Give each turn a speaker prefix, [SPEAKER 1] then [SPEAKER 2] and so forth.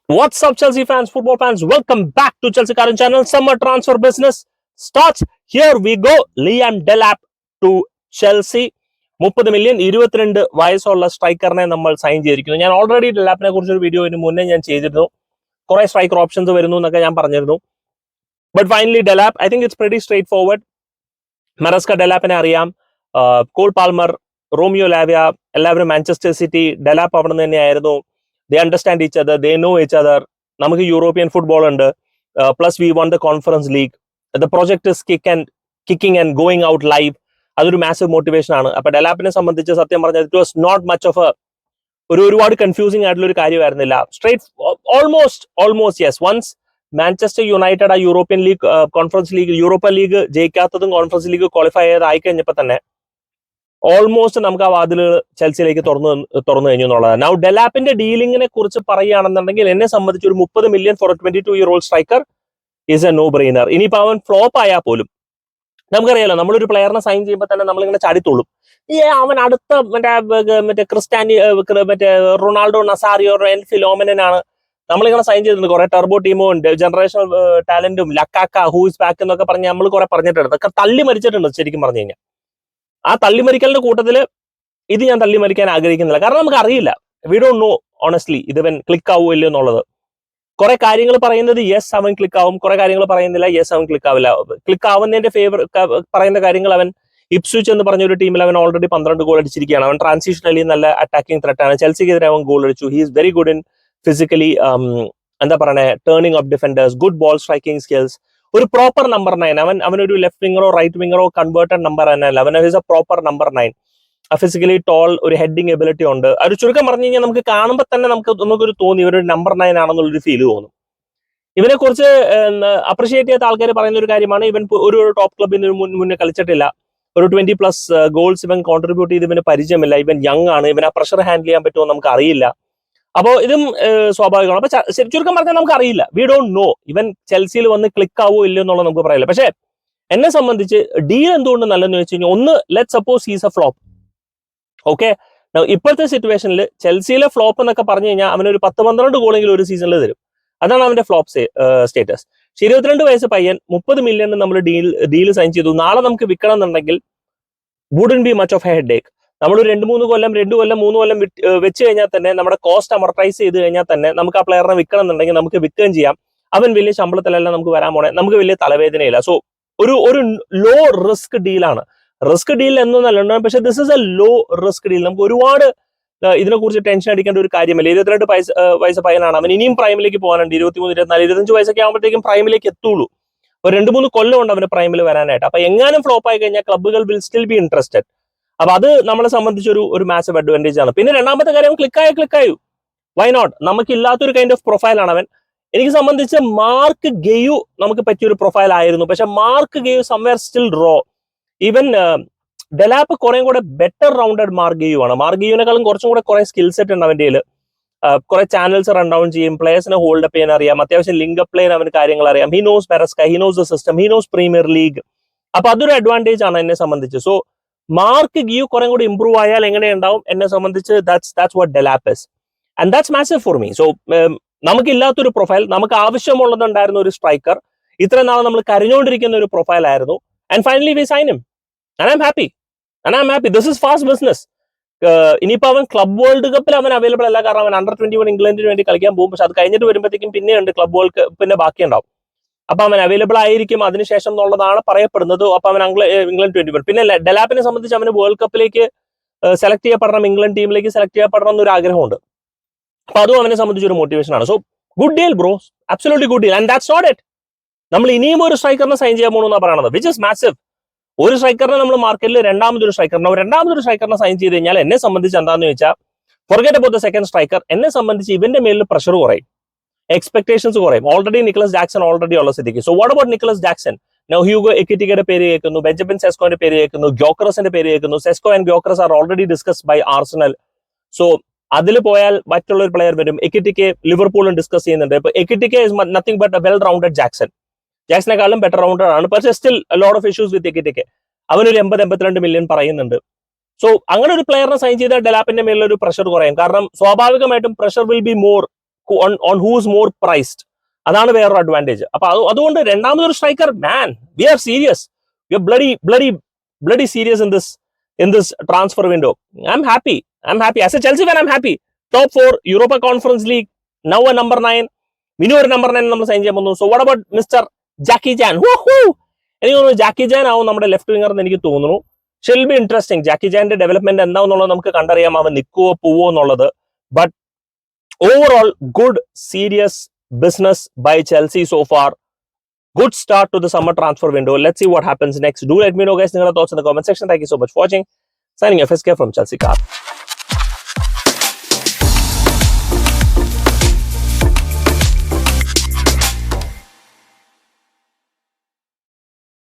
[SPEAKER 1] What's up, Chelsea fans, football fans? Welcome back to Chelsea Current Channel. Summer transfer business starts. Here we go. Liam Delap to Chelsea. 30 million 22 വയസ്സുള്ള സ്ട്രൈക്കറിനെ നമ്മൾ sign ചെയ്തിരിക്കുന്നു. ഞാൻ already ഡെലാപ്പിനെ കുറിച്ചൊരു video ഇതിന് മുന്നേ ഞാൻ ചെയ്തിരുന്നു. കുറെ സ്ട്രൈക്കർ ഓപ്ഷൻസ് വരുന്നു എന്നൊക്കെ ഞാൻ പറഞ്ഞിരുന്നു. But finally Delap, I think it's pretty straightforward. Maresca ഡെലാപ്പിനെ അറിയാം, കോൾ പാൽമർ, റോമിയോ ലാവിയ, എല്ലാവരും മാഞ്ചസ്റ്റർ സിറ്റി. ഡെലാപ്പ് അവിടെ നിന്ന് തന്നെയായിരുന്നു. They understand each other, they know each other. നമുക്ക് യൂറോപ്യൻ ഫുട്ബോൾ ഉണ്ട്, plus we won the conference league. The project is kicking and going out live. അതൊരു massive motivation ആണ്. അപ്പൊ ഡെലാപ്പിനെ സംബന്ധിച്ച് സത്യം പറഞ്ഞാൽ it was not much of ഒരുപാട് കൺഫ്യൂസിംഗ് ആയിട്ടുള്ള ഒരു കാര്യമായിരുന്നില്ല. Straight almost yes. Once Manchester United ആ European league, conference league, European league ജയിക്കാത്തതും കോൺഫറൻസ് ലീഗ് ക്വാളിഫൈ ചെയ്ത് ആയി കഴിഞ്ഞപ്പോൾ തന്നെ ഓൾമോസ്റ്റ് നമുക്ക് ആ വാതിലുകൾ ചെൽസിയിലേക്ക് തുറന്നു കഴിഞ്ഞു എന്നുള്ളതാണ്. നൗ ഡെലാപ്പിന്റെ ഡീലിങ്ങിനെ കുറിച്ച് പറയുകയാണെന്നുണ്ടെങ്കിൽ എന്നെ സംബന്ധിച്ച് ഒരു 30 million for 22-year-old striker is a no brainer. ഇനിയിപ്പോൾ അവൻ ഫ്ലോപ്പ് ആയാൽ പോലും നമുക്കറിയാലോ, നമ്മളൊരു പ്ലെയറിനെ സൈൻ ചെയ്യുമ്പോൾ തന്നെ നമ്മളിങ്ങനെ ചാടിത്തുള്ളും. അവൻ അടുത്ത മറ്റേ മറ്റേ റൊണാൾഡോ നസാരിയോ എൻ ഫിലോമിനാണ് നമ്മളിങ്ങനെ സൈൻ ചെയ്തിട്ടുണ്ട്. കുറെ ടെർബോ ടീമോ ഉണ്ട്, ജനറേഷണൽ ടാലന്റും, ലക്കാക്ക, ഹൂസ് ബാക്ക് എന്നൊക്കെ പറഞ്ഞ് നമ്മൾ കുറെ പറഞ്ഞിട്ടുണ്ട്. അതൊക്കെ തള്ളി മരിച്ചിട്ടുണ്ട് ശരിക്കും പറഞ്ഞു കഴിഞ്ഞാൽ. ആ തള്ളിമരിക്കലിന്റെ കൂട്ടത്തില് ഇത് ഞാൻ തള്ളിമരിക്കാൻ ആഗ്രഹിക്കുന്നില്ല. കാരണം നമുക്ക് അറിയില്ല, വി ഡോണ്ട് നോ ഓണസ്റ്റ്ലി ഇതവൻ ക്ലിക്ക് ആവുമോ ഇല്ലയോ എന്നുള്ളത്. കുറെ കാര്യങ്ങൾ പറയുന്നത് യെസ് അവൻ ക്ലിക്ക് ആവും, കുറെ കാര്യങ്ങൾ പറയുന്നില്ല യെസ് അവൻ ക്ലിക്ക് ആവില്ല. ക്ലിക്ക് ആവുന്നതിന്റെ ഫേവർ പറയുന്ന കാര്യങ്ങൾ, അവൻ ഇപ്സ്വിച്ച് എന്ന് പറഞ്ഞ ഒരു ടീമിൽ അവൻ ഓൾറെഡി 12 ഗോൾ അടിച്ചിരിക്കുകയാണ്. അവൻ ട്രാൻസിഷനലി നല്ല അറ്റാക്കിംഗ് ത്രെറ്റ് ആണ്. ചെൽസിക്കെതിരെ അവൻ ഗോൾ അടിച്ചു. He is very good in physically, എന്താ പറയണേ, turning off defenders, good ball striking skills. ഒരു പ്രോപ്പർ നമ്പർ 9. അവനൊരു ലെഫ്റ്റ് വിംഗറോ റൈറ്റ് വിംഗറോ കൺവേർട്ടഡ് നമ്പർ തന്നെയല്ല. അവൻ is a proper number 9. Physically tall, ഒരു ഹെഡിങ് എബിലിറ്റി ഉണ്ട്. ഒരു ചുരുക്കം പറഞ്ഞു കഴിഞ്ഞാൽ നമുക്ക് കാണുമ്പോൾ തന്നെ നമുക്കൊരു തോന്നി ഇവരൊരു നമ്പർ 9 ആണെന്നുള്ളൊരു ഫീല് തോന്നും. ഇവനെ കുറിച്ച് അപ്രിഷിയേറ്റ് ചെയ്യാത്ത ആൾക്കാർ പറയുന്ന ഒരു കാര്യമാണ്, ഇവൻ ഒരു ടോപ്പ് ക്ലബിന് മുന്നേ കളിച്ചിട്ടില്ല, ഒരു 20+ ഗോൾസ് ഇവൻ കോൺട്രിബ്യൂട്ട് ചെയ്ത് ഇവന് പരിചയമില്ല, ഇവൻ യങ് ആണ്, ഇവൻ ആ പ്രഷർ ഹാൻഡിൽ ചെയ്യാൻ പറ്റുമോ നമുക്ക് അറിയില്ല. അപ്പോൾ ഇതും സ്വാഭാവികമാണ്. അപ്പൊ ചുരുക്കം പറഞ്ഞാൽ നമുക്ക് അറിയില്ല, വി ഡോണ്ട് നോ ഇവൻ ചെൽസിയിൽ വന്ന് ക്ലിക്ക് ആവോ ഇല്ലയോ എന്നുള്ളത് നമുക്ക് പറയില്ല. പക്ഷെ എന്നെ സംബന്ധിച്ച് ഡീൽ എന്തുകൊണ്ട് നല്ലതെന്ന് വെച്ച് കഴിഞ്ഞാൽ, ഒന്ന്, let suppose he's A flop. Okay, ഇപ്പോഴത്തെ സിറ്റുവേഷനിൽ ചെൽസിയിലെ ഫ്ലോപ്പ് എന്നൊക്കെ പറഞ്ഞു കഴിഞ്ഞാൽ അവനൊരു 10-12 ഗോളെങ്കിലും ഒരു സീസണിൽ തരും. അതാണ് അവന്റെ ഫ്ലോപ്പ് സ്റ്റേറ്റസ്. 22 വയസ്സ് പയ്യൻ, 30 മില്യൺ നമ്മൾ ഡീൽ സൈൻ ചെയ്തു. നാളെ നമുക്ക് വിൽക്കണം എന്നുണ്ടെങ്കിൽ wouldn't be much of a headache. നമ്മൾ 2 കൊല്ലം 3 കൊല്ലം വെച്ച് കഴിഞ്ഞാൽ തന്നെ നമ്മുടെ കോസ്റ്റ് അമർട്ടൈസ് ചെയ്ത് കഴിഞ്ഞാൽ തന്നെ നമുക്ക് ആ പ്ലെയറിനെ വിൽക്കണം എന്നുണ്ടെങ്കിൽ നമുക്ക് വിൽക്കുകയും ചെയ്യാം. അവൻ വലിയ ശമ്പളത്തിലല്ല നമുക്ക് വരാൻ പോണേ, നമുക്ക് വലിയ തലവേദനയില്ല. സോ ഒരു ലോ റിസ്ക് ഡീലാണ്. റിസ്ക് ഡീൽ എന്നൊന്നല്ല, പക്ഷെ this is a low risk deal. നമുക്ക് ഒരുപാട് ഇതിനെക്കുറിച്ച് ടെൻഷൻ അടിക്കേണ്ട ഒരു കാര്യമില്ല. 22 വയസ്സ് പയ്യനാണ്. അവൻ ഇനിയും പ്രൈമിലേക്ക് പോകാനുണ്ട്. 23, 24, 25 വയസ്സൊക്കെ ആകുമ്പോഴത്തേക്കും പ്രൈമിലേക്ക് എത്തുള്ളൂ. ഒരു 2-3 കൊല്ലം ഉണ്ട് അവന് പ്രൈമിൽ വരാനായിട്ട്. അപ്പൊ എങ്ങാനും ഫ്ലോപ്പ് ആയി കഴിഞ്ഞാൽ ക്ലബ്ബുകൾ വിൽ സ്റ്റിൽ ബി ഇൻട്രസ്റ്റഡ്. അപ്പൊ അത് നമ്മളെ സംബന്ധിച്ച് ഒരു മാസീവ് അഡ്വാൻറ്റേജ് ആണ്. പിന്നെ രണ്ടാമത്തെ കാര്യം, ക്ലിക്കായു, വൈ നോട്ട്? നമുക്കില്ലാത്തൊരു കൈൻഡ് ഓഫ് പ്രൊഫൈലാണ് അവൻ. എനിക്ക് സംബന്ധിച്ച് മാർക്ക് ഗെയു നമുക്ക് പറ്റിയൊരു പ്രൊഫൈൽ ആയിരുന്നു. പക്ഷെ Mark Guehi somewhere still raw. Even Delap കുറേ കൂടെ ബെറ്റർ റൗണ്ടഡ് മാർക്ക് ഗെയു ആണ്. മാർക്ക് ഗെയുവിനെക്കാളും കുറച്ചും കൂടെ കുറെ സ്കിൽ സെറ്റ് ഉണ്ട് അവന്റെ കയ്യിൽ. കുറെ ചാനൽസ് റൺ ഡൗൺ ചെയ്യും, പ്ലേയേഴ്സിനെ ഹോൾഡ് അപ്പ് ചെയ്യാൻ അറിയാം, അത്യാവശ്യം ലിങ്ക് അപ്പ് ചെയ്യാൻ അവന് കാര്യങ്ങൾ അറിയാം. He knows മെറസ്ക, he knows the system, he knows premier league. അപ്പൊ അതൊരു അഡ്വാൻറ്റേജ് ആണ് എന്നെ സംബന്ധിച്ച്. സോ മാർക്ക് ഗിയു കുറെ കൂടി ഇംപ്രൂവ് ആയാൽ എങ്ങനെയുണ്ടാവും എന്നെ സംബന്ധിച്ച്, that's what Delap is, and that's massive for me. So നമുക്കില്ലാത്തൊരു പ്രൊഫൈൽ, നമുക്ക് ആവശ്യമുള്ളതുണ്ടായിരുന്ന ഒരു സ്ട്രൈക്കർ, ഇത്രയും നാളെ നമ്മൾ കരഞ്ഞുകൊണ്ടിരിക്കുന്ന ഒരു പ്രൊഫൈൽ ആയിരുന്നു. And finally we sign him and I'm happy. This is fast business. ഇനിയിപ്പോ അവൻ ക്ലബ് വേൾഡ് കപ്പിൽ അവൻ അവൈലബിൾ അല്ല, കാരണം അവൻ Under-21 ഇംഗ്ലണ്ടിന് വേണ്ടി കളിക്കാൻ പോകും. പക്ഷെ അത് കഴിഞ്ഞിട്ട് വരുമ്പോഴത്തേക്കും പിന്നെയുണ്ട് ക്ലബ് വേൾഡ് കപ്പിന്റെ ബാക്കിയുണ്ടാവും. അപ്പൊ അവൻ അവൈലബിൾ ആയിരിക്കും അതിനുശേഷം എന്നുള്ളതാണ് പറയപ്പെടുന്നത്. അപ്പൊ അവൻ ഇംഗ്ലണ്ട് 21. പിന്നെ ഡെലാപ്പിനെ സംബന്ധിച്ച് അവന് വേൾഡ് കപ്പിലേക്ക് സെലക്ട് ചെയ്യപ്പെടണം, ഇംഗ്ലണ്ട് ടീമിലേക്ക് സെലക്ട് ചെയ്യപ്പെടണം എന്നൊരു ആഗ്രഹമുണ്ട്. അപ്പൊ അതും അവനെ സംബന്ധിച്ച് ഒരു മോട്ടിവേഷൻ ആണ്. So good deal bro, absolutely good deal. And that's not it. നമ്മൾ ഇനിയും ഒരു സ്ട്രൈക്കറിനെ സൈൻ ചെയ്യാൻ പോകണമെന്നാണ് പറയുന്നത്, വിച്ച് ഇസ് മാസീവ്. ഒരു സ്ട്രൈക്കറിനെ നമ്മൾ മാർക്കറ്റിൽ രണ്ടാമതൊരു സ്ട്രൈക്കറിനെ സൈൻ ചെയ്ത് കഴിഞ്ഞാൽ എന്നെ സംബന്ധിച്ച് എന്താണെന്ന് വെച്ചാൽ, forget about the second striker, എന്നെ സംബന്ധിച്ച് ഇവന്റെ മേലിൽ പ്രഷർ കുറയും, എക്സ്പെക്ടേഷൻസ് കുറയും. ഓൾറെഡി നിക്കലസ് ജാക്സൺ ഓൾറെഡി ഉള്ള സ്ഥിതിക്ക്. So what about Nicolas Jackson? Now Hugo എക്കിറ്റിക്കയുടെ പേര് കേൾക്കുന്നു, ബെഞ്ചമിൻ സെസ്കോന്റെ പേര് കേൾക്കുന്നു, ഗ്യോക്കറസിന്റെ പേര് കേൾക്കുന്നു. Sesko and Gyokeres are already discussed by Arsenal. So അതിൽ പോയാൽ മറ്റുള്ള ഒരു പ്ലെയർ വരും. എക്കിറ്റിക്കെ ലിവർപൂളും ഡിസ്കസ് ചെയ്യുന്നുണ്ട്. ഇപ്പൊ Ekitike is nothing but a well rounded ജാക്സനെക്കാളും ബെറ്റർ റൗണ്ടഡ് ആണ്. പക്ഷേ still lot of issues with Ekitike. അവനൊരു 80-82 മില്യൺ പറയുന്നുണ്ട്. സോ അങ്ങനെ ഒരു പ്ലെയറിനെ സൈൻ ചെയ്താൽ ഡെലാപ്പിന്റെ മേലൊരു പ്രഷർ കുറയും. കാരണം സ്വാഭാവികമായിട്ടും pressure will be more on who's more priced. അതാണ് വേറൊരു അഡ്വാൻറ്റേജ്. അപ്പൊ അതുകൊണ്ട് രണ്ടാമതൊരു striker, man, we are serious, we are bloody serious in this transfer window. I'm happy. As a Chelsea fan, I'm happy. Top 4 Europa Conference League, now a number 9. ഇനി ഒരു number 9 നമ്മൾ sign ചെയ്യാൻ പോകുന്നു. So what about mister ജാക്കി ജാൻ? എനിക്ക് തോന്നുന്നു ജാക്കി ജാൻ ആവും നമ്മുടെ left winger എന്ന് എനിക്ക് തോന്നുന്നു. Shall be interesting. ജാക്കി ജാന്റെ ഡെവലപ്മെന്റ് എന്താണെന്നുള്ളത് നമുക്ക് കണ്ടറിയാം, അവൻ നിൽക്കുവോ പോവോ എന്നുള്ളത്. But overall good serious business by Chelsea so far. Good start to the summer transfer window. Let's see what happens next. Do let me know, guys, your thoughts in the comment section. Thank you so much for watching. Signing FSK from Chelsea Car.